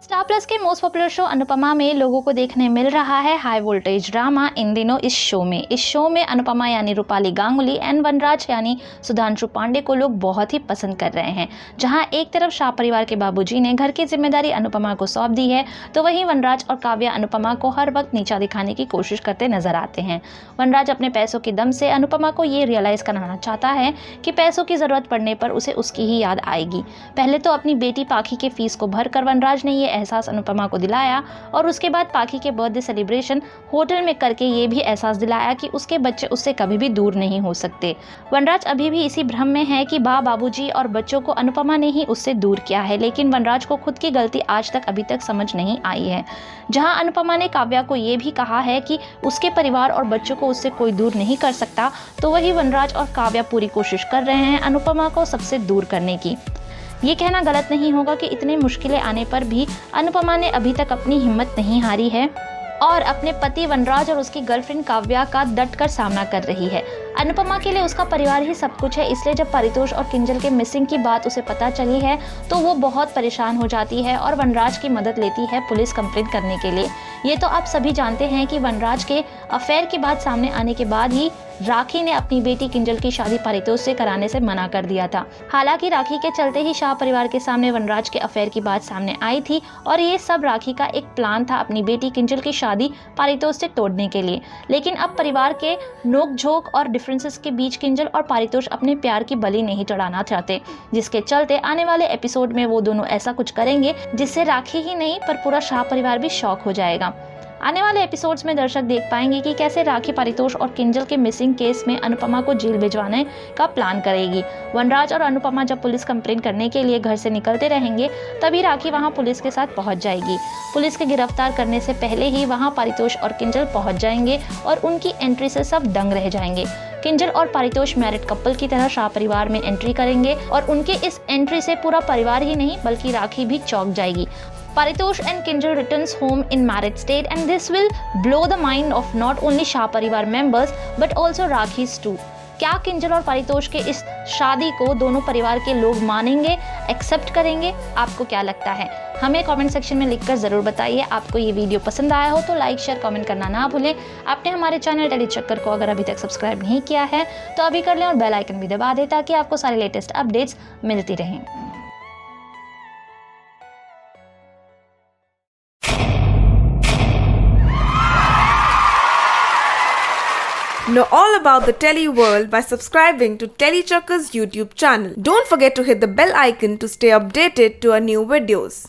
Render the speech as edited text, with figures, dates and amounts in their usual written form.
Star plus के most popular show Anupama में लोगों को देखने मिल रहा है हाई वोल्टेज ड्रामा इन दिनों इस शो में अनुपमा यानी रूपाली गांगुली एंड वनराज यानी सुधांशु पांडे को लोग बहुत ही पसंद कर रहे हैं। जहां एक तरफ शाह परिवार के बाबूजी ने घर की जिम्मेदारी अनुपमा को सौंप दी है, तो वहीं वनराज और काव्या अनुपमा को हर वक्त नीचा दिखाने की कोशिश करते नजर आते हैं। वनराज अपने पैसों के दम से अनुपमा को ये रियलाइज कराना चाहता है कि पैसों की जरूरत पड़ने पर उसे उसकी ही याद आएगी। पहले तो अपनी बेटी पाखी के फीस को भरकर वनराज ने एहसास अनुपमा को दिलाया और उसके बाद पाखी के बर्थडे सेलिब्रेशन होटल में करके ये भी एहसास दिलाया कि उसके बच्चे उससे कभी भी दूर नहीं हो सकते। वनराज अभी भी इसी भ्रम में है कि बाबूजी और बच्चों को अनुपमा ने ही उससे दूर किया है, लेकिन वनराज को खुद की गलती आज तक अभी तक समझ नहीं आई है। जहां अनुपमा ने काव्या को ये भी कहा है कि उसके परिवार और बच्चों को उससे कोई दूर नहीं कर सकता, तो वही वनराज और काव्या पूरी कोशिश कर रहे हैं अनुपमा को सबसे दूर करने की। ये कहना गलत नहीं होगा कि इतनी मुश्किलें आने पर भी अनुपमा ने अभी तक अपनी हिम्मत नहीं हारी है और अपने पति वनराज और उसकी गर्लफ्रेंड काव्या का डटकर सामना कर रही है। अनुपमा के लिए उसका परिवार ही सब कुछ है, इसलिए जब परितोष और किंजल के मिसिंग की बात उसे पता चली है तो वो बहुत परेशान हो जाती है और वनराज की मदद लेती है पुलिस कंप्लेंट करने के लिए। ये तो आप सभी जानते हैं कि वनराज के अफेयर की बात सामने आने के बाद ही राखी ने अपनी बेटी किंजल की शादी परितोष से कराने से मना कर दिया था। हालांकि राखी के चलते ही शाह परिवार के सामने वनराज के अफेयर की बात सामने आई थी और ये सब राखी का एक प्लान था अपनी बेटी किंजल की शादी परितोष से तोड़ने के लिए। लेकिन अब परिवार के नोक-झोंक और डिफरेंसेस के बीच किंजल और परितोष अपने प्यार की बलि नहीं चढ़ाना चाहते, जिसके चलते आने वाले एपिसोड में वो दोनों ऐसा कुछ करेंगे जिससे राखी ही नहीं पर पूरा शाह परिवार भी शॉक हो जाएगा। आने वाले एपिसोड्स में दर्शक देख पाएंगे कि कैसे राखी परितोष और किंजल के मिसिंग केस में अनुपमा को जेल भिजवाने का प्लान करेगी। वनराज और अनुपमा जब पुलिस कंप्लेंट करने के लिए घर से निकलते रहेंगे, तभी राखी वहां पुलिस के साथ पहुंच जाएगी। पुलिस के गिरफ्तार करने से पहले ही वहां परितोष और किंजल पहुंच जाएंगे और उनकी एंट्री से सब दंग रह जाएंगे। किंजल और परितोष मैरिड कपल की तरह शाह परिवार में एंट्री करेंगे और उनके इस एंट्री से पूरा परिवार ही नहीं बल्कि राखी भी चौंक जाएगी। Paritosh and Kinjal returns home in married state, and this will blow the mind of not only Shah परिवार members but also Rakhi's too। क्या किंजल और परितोष के इस शादी को दोनों परिवार के लोग मानेंगे, एक्सेप्ट करेंगे? आपको क्या लगता है? हमें कमेंट सेक्शन में लिखकर ज़रूर बताइए। आपको ये वीडियो पसंद आया हो तो लाइक शेयर कमेंट करना ना भूलें। आपने हमारे चैनल टेली चक्कर को अगर अभी तक सब्सक्राइब नहीं किया है तो अभी कर लें और बेल आइकन भी दबा दें ताकि आपको सारे लेटेस्ट अपडेट्स मिलती रहें। Know all about the Telly world by subscribing to Telly Chakka's YouTube channel. Don't forget to hit the bell icon to stay updated to our new videos.